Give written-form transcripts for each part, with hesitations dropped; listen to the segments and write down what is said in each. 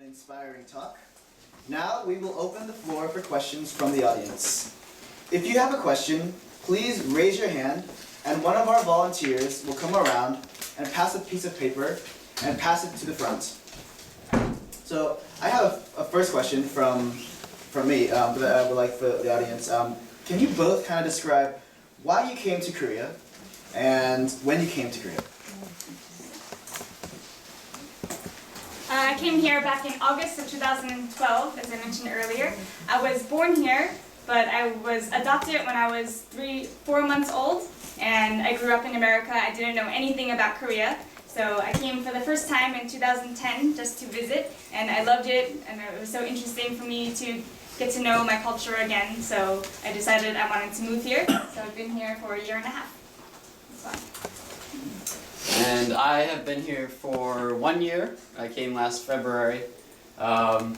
An inspiring talk. Now we will open the floor for questions from the audience. If you have a question, please raise your hand and one of our volunteers will come around and pass a piece of paper and pass it to the front. So I have a first question from me that I would like for the audience. Can you both kind of describe why you came to Korea and when you came to Korea? I came here back in August of 2012, as I mentioned earlier. I was born here, but I was adopted when I was 4 months old, and I grew up in America. I didn't know anything about Korea, so I came for the first time in 2010 just to visit, and I loved it, and it was so interesting for me to get to know my culture again, so I decided I wanted to move here. So I've been here for a year and a half. It's fun. And I have been here for 1 year. I came last February. After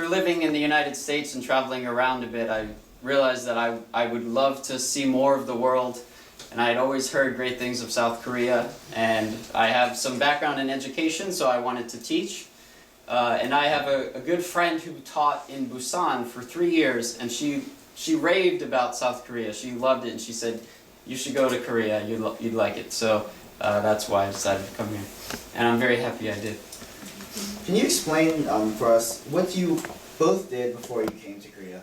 living in the United States and traveling around a bit, I realized that I would love to see more of the world. And I had always heard great things of South Korea. And I have some background in education, so I wanted to teach. And I have a good friend who taught in Busan for 3 years, and she raved about South Korea. She loved it, and she said, "You should go to Korea, you'd like it." So that's why I decided to come here. And I'm very happy I did. Can you explain for us what you both did before you came to Korea?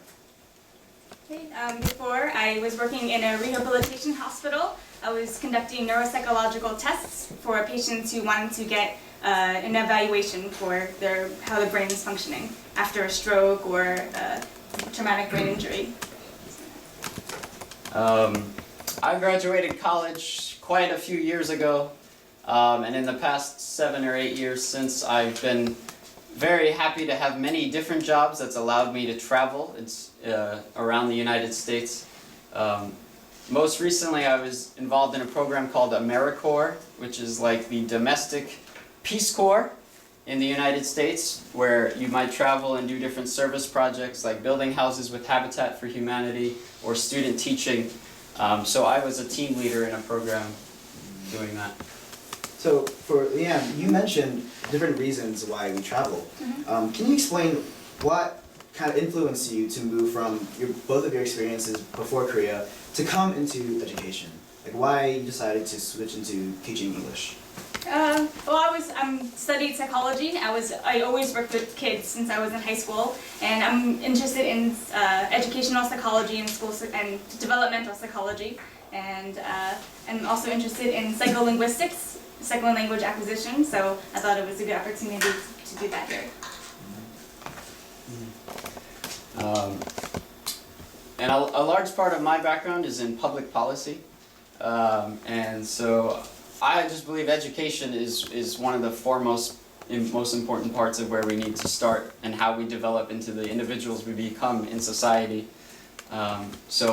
Okay, before, I was working in a rehabilitation hospital. I was conducting neuropsychological tests for patients who wanted to get an evaluation for how the brain is functioning after a stroke or traumatic brain injury. I graduated college quite a few years ago, and in the past 7 or 8 years since, I've been very happy to have many different jobs that's allowed me to travel around the United States. Most recently, I was involved in a program called AmeriCorps, which is like the domestic Peace Corps in the United States, where you might travel and do different service projects like building houses with Habitat for Humanity or student teaching. So I was a team leader in a program doing that. So for Lianne, you mentioned different reasons why we travel. Can you explain what kind of influenced you to move from both of your experiences before Korea to come into education? Like why you decided to switch into teaching English? Well, I studied psychology. I always worked with kids since I was in high school, and I'm interested in educational psychology and and developmental psychology, and I'm also interested in psycholinguistics, psycho and language acquisition. So I thought it was a good opportunity to do that here. And a large part of my background is in public policy, and so I just believe education is one of the most important parts of where we need to start and how we develop into the individuals we become in society. So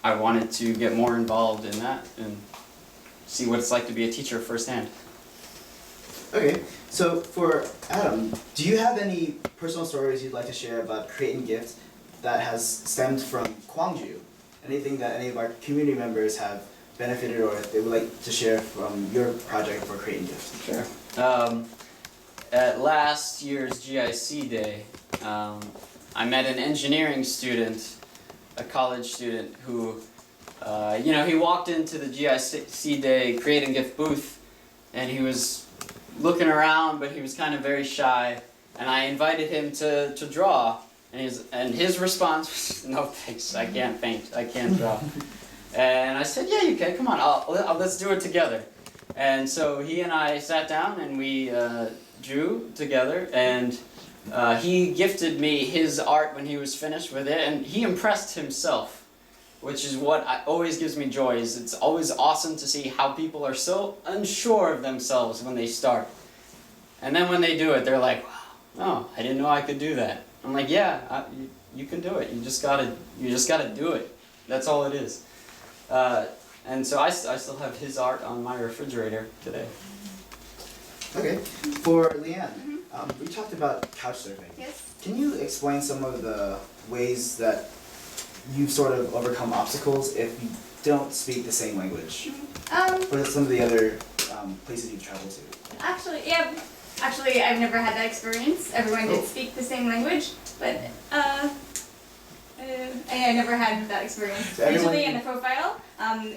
I wanted to get more involved in that and see what it's like to be a teacher firsthand. Okay, so for Adam, do you have any personal stories you'd like to share about creating gifts that has stemmed from Gwangju? Anything that any of our community members have benefited or they would like to share from your project for creating gifts? Sure. At last year's GIC Day, I met an engineering student, a college student who, he walked into the GIC Day Create and Gift booth, and he was looking around, but he was kind of very shy, and I invited him to draw, and his response was, "No thanks, I can't paint, I can't draw." And I said, "Yeah, you can, come on, let's do it together." And so he and I sat down and we drew together, and he gifted me his art when he was finished with it, and he impressed himself, which is what always gives me joy. It's always awesome to see how people are so unsure of themselves when they start. And then when they do it, they're like, "Wow, oh, I didn't know I could do that." I'm like, "Yeah, you can do it. You just gotta do it. That's all it is." And so I still have his art on my refrigerator today. Okay, for Lianne, we talked about couchsurfing. Yes. Can you explain some of the ways that you sort of overcome obstacles if you don't speak the same language? What are some of the other places you travel to? Actually, yeah. Actually, I've never had that experience. Everyone did speak the same language, but I never had that experience. So everyone- Usually in the profile,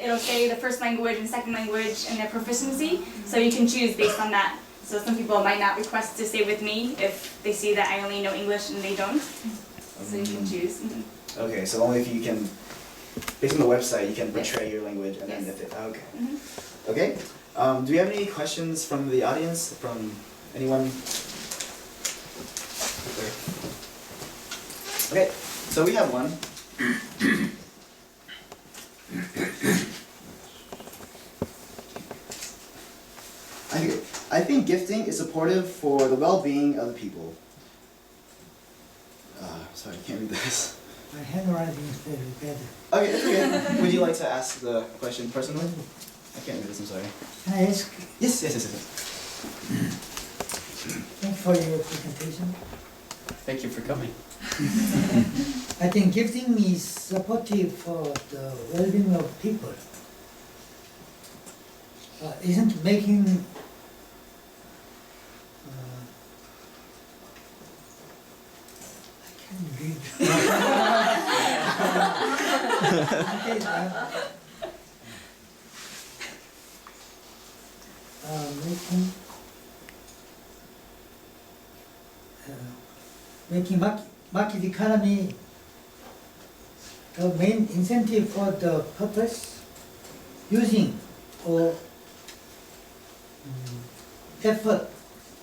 it'll say the first language and second language and their proficiency, so you can choose based on that. So some people might not request to stay with me if they see that I only know English and they don't. So you can choose. Mhm. Okay, so only if you can, based on the website, you can portray your language and then Yes. if it, okay. Mhm. Okay, do we have any questions from the audience, from anyone? Okay, so we have one. I think gifting is supportive for the well-being of the people. Sorry, I can't read this. My handwriting is very bad. Okay, that's okay. Would you like to ask the question personally? I can't read this, I'm sorry. Can I ask, Yes. thank you for your presentation. Thank you for coming. I think gifting is supportive for the well-being of people. Isn't making I can't read. Making market economy the main incentive for the purpose, using or effort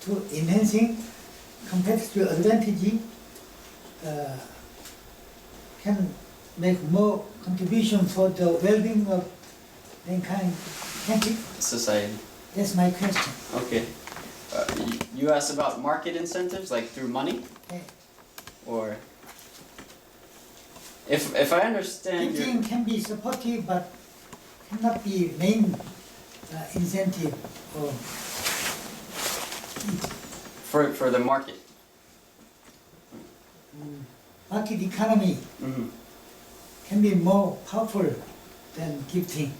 to enhancing competitive advantage can make more contribution for the well-being of mankind. Thank you. Society. That's my question. Okay. You asked about market incentives, like through money? Okay. Or if I understand your... Gifting can be supportive, but cannot be main incentive For the market. market economy Mm-hmm. can be more powerful than gifting.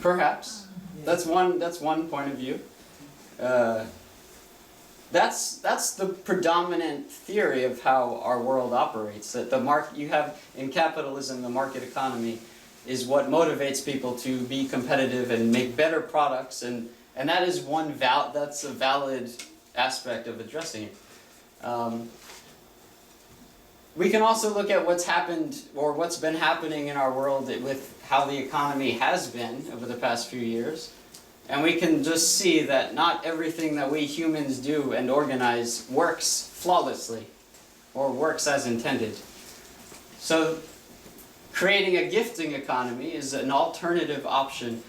Perhaps. That's one point of view. That's the predominant theory of how our world operates. That the market you have in capitalism, the market economy, is what motivates people to be competitive and make better products, and that is that's a valid aspect of addressing it. We can also look at what's happened or what's been happening in our world with how the economy has been over the past few years. And we can just see that not everything that we humans do and organize works flawlessly or works as intended. So creating a gifting economy is an alternative option,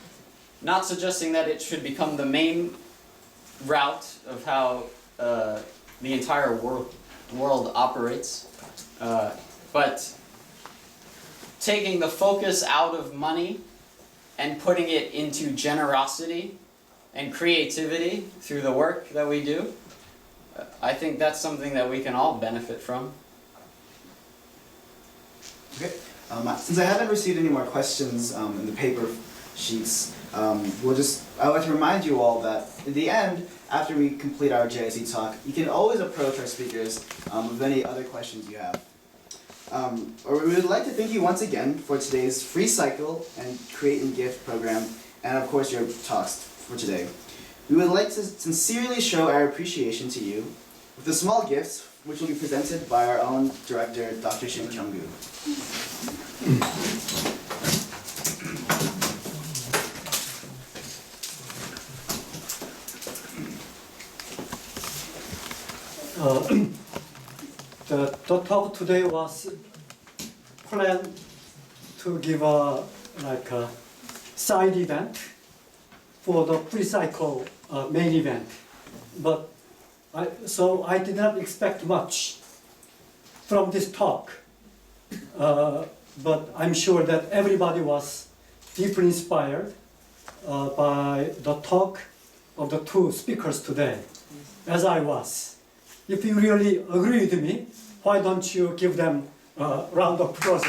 not suggesting that it should become the main route of how the entire world operates, but taking the focus out of money and putting it into generosity and creativity through the work that we do, I think that's something that we can all benefit from. Okay. Since I haven't received any more questions in the paper sheets, I'd like to remind you all that in the end, after we complete our GIC talk, you can always approach our speakers with any other questions you have. Or we would like to thank you once again for today's Freecycle and Create and Gift program, and of course your talks for today. We would like to sincerely show our appreciation to you with a small gift which will be presented by our own director, Dr. Shin Kyung-gu. The talk today was planned to give a side event for the Freecycle main event, but I did not expect much from this talk. But I'm sure that everybody was deeply inspired by the talk of the two speakers today, as I was. If you really agree with me, why don't you give them a round of applause?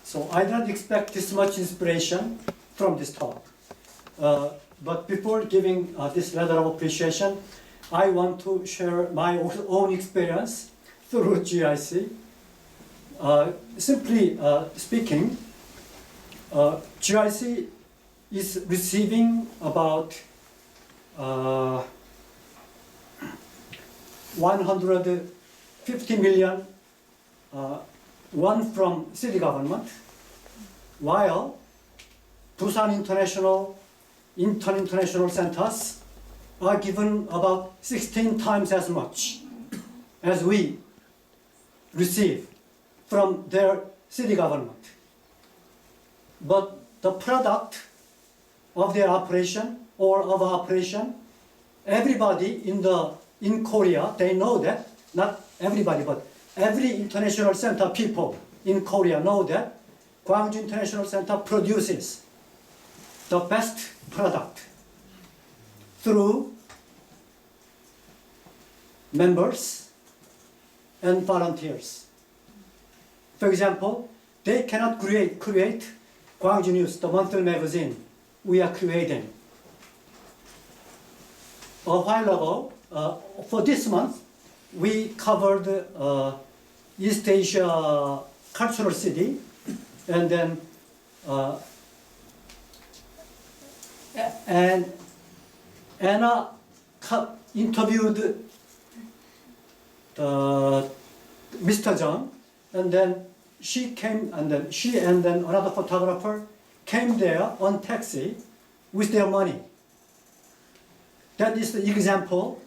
So I don't expect this much inspiration from this talk. But before giving this letter of appreciation, I want to share my own experience through GIC. Simply speaking, GIC is receiving about 150 million won from city government, while Busan International, Incheon International centers are given about 16 times as much as we receive from their city government. But the product of their operation or of operation, everybody in Korea, they know that, not everybody, but every international center people in Korea know that Gwangju International Center produces the best product through members and volunteers. For example, they cannot create Gwangju News, the monthly magazine we are creating. A while ago, for this month, we covered East Asia cultural city, and then and Anna interviewed Mr. John, and then she came, and then she and then another photographer came there on taxi with their money. That is the example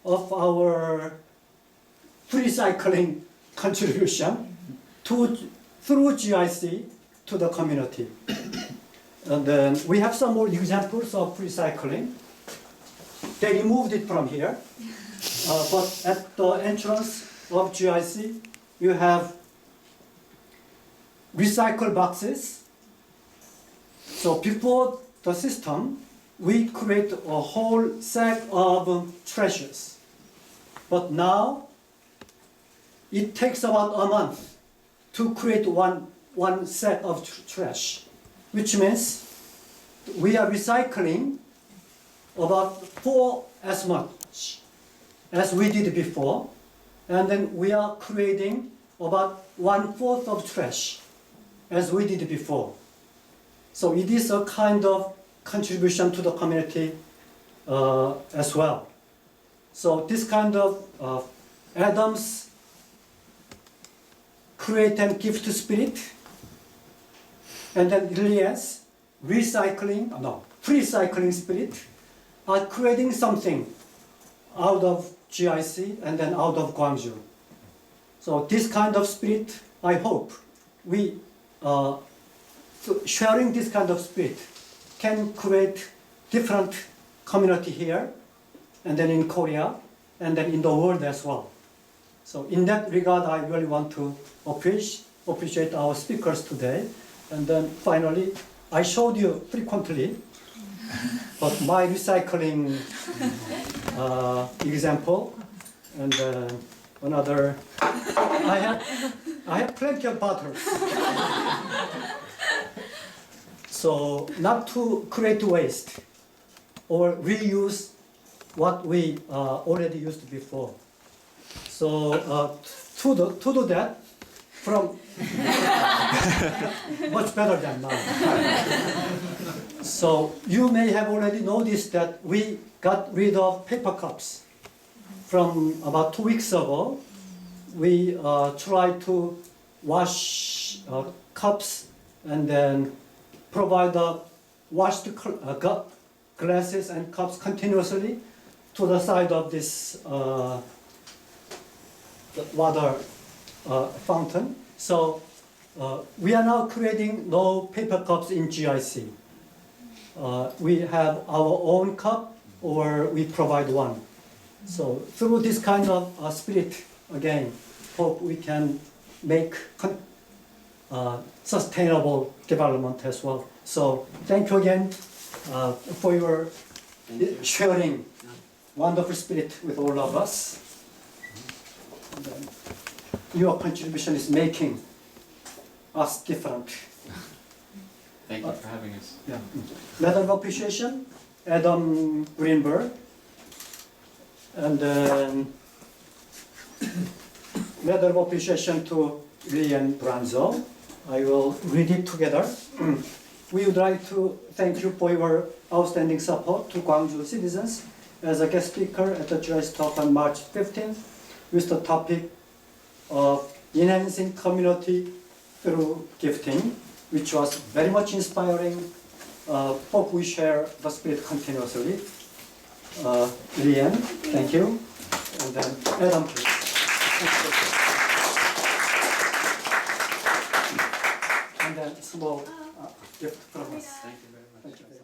of our Freecycling contribution through GIC to the community. And then we have some more examples of Freecycling. They removed it from here, but at the entrance of GIC, you have recycle boxes. So before the system, we create a whole set of trashes. But now, it takes about a month to create one set of trash, which means we are recycling about 4 as much as we did before, and then we are creating about 1/4 of trash as we did before. So it is a kind of contribution to the community as well. So this kind of Adam's create and gift spirit, and then Lianne's Freecycling spirit are creating something out of GIC and then out of Gwangju. So this kind of spirit, I hope we sharing this kind of spirit can create different community here, and then in Korea, and then in the world as well. So in that regard, I really want to appreciate our speakers today. And then finally, I showed you frequently, but my recycling example, and another, I have plenty of bottles. So not to create waste or reuse what we already used before. So to do that, from much better than now. So you may have already noticed that we got rid of paper cups. From about 2 weeks ago, we tried to wash cups and then provide washed glasses and cups continuously to the side of this water fountain. So we are now creating no paper cups in GIC. We have our own cup, or we provide one. So through this kind of spirit, again, hope we can make sustainable development as well. So thank you again for your sharing wonderful spirit with all of us. And your contribution is making us different. Thank you for having us. Yeah. Medal of appreciation, Adam Greenberg. And then medal of appreciation to Lianne Bronzo. I will read it together. We would like to thank you for your outstanding support to Gwangju citizens as a guest speaker at the GIC Talk on March 15th with the topic of enhancing community through gifting, which was very much inspiring. Hope we share the spirit continuously. Lianne, thank you. And then Adam, please. And then small gift from us. Thank you very much. Thank you.